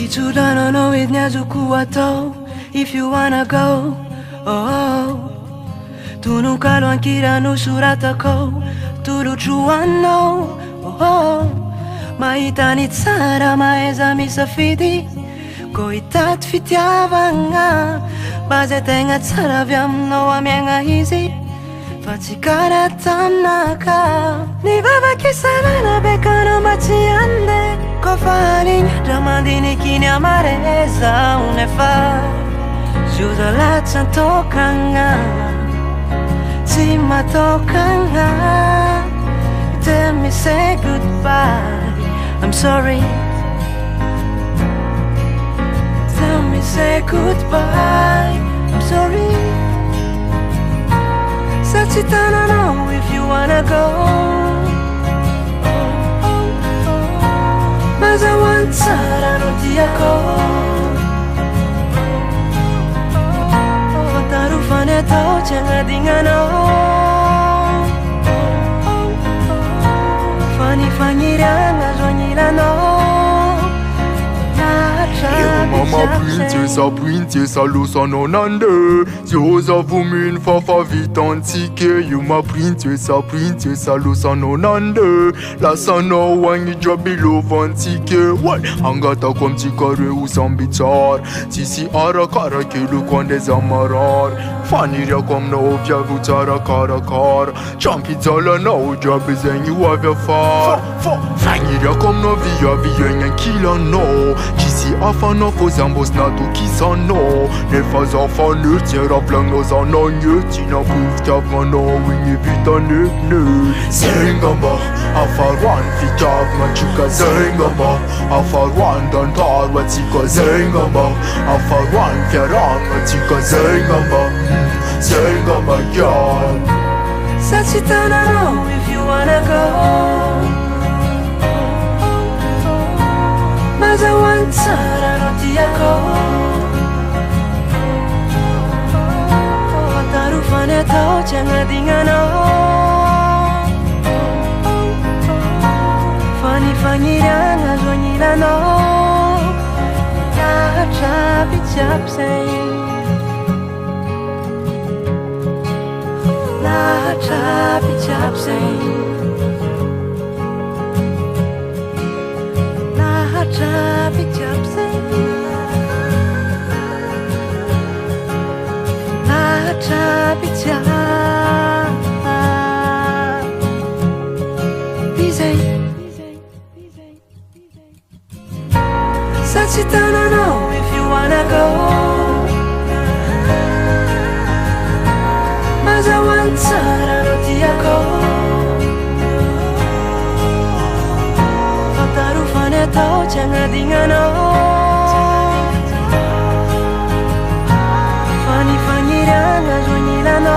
Itsudrano edy ny azoko atao if you wanna go. Tonokalo ankirano soratako tolotroanao. Mahita ny tsara mahaiza misafidy ko hitady fitiavagna mba zay tegna tsara avy aminao amiagna izy fa tsy karaha taminaka. Ny vavakisanana bekanao mba tsy ande ko fa aligna mandiniky ny amareza unefa ziuza latsantokagna tsy matokagna. Tell me say goodbye, I'm sorry. Tell me say goodbye, I'm sorry. Satsitana no if you wanna go. Mas I want Sara no diako. Tarufane to jangan dingano. Fanyiranga zonyilano. Mama princesa, princesa Lusano Nande. Zioza vumin fafa vitantike. You ma princesa, princesa Lusano Nande. La sano wangi jabilo vantike. What? Angata kom tikare usambitar. Tisi arakara kelu kwande zamarar. Faniria kom na ovya vutara karakar. Champi zala na ovya bezengi wavya far. Faniria kom na via nyan kila no. Kisi afana fozambos na tu kisano. Nefaz afana tjera plangno zana njötina pufta vana wingi vita nekne. Zengamba afarwan fitav machuka zengamba. Afarwan dantar watika zengamba. Afarwan fjaran watika zengamba. Zengamba girl. Satsitana no if you wanna go. Mas I want Sara no diako. Tarufane to jangan dingano. Fanyiranga zonyilano. Chapi saying. La chapi saying. Chapi chap saying. La chapi chap. Bizay. Satsitana no if you wanna go. Mas I want Sara no diako. To jangan dingano. Fanyiranga zonyilano.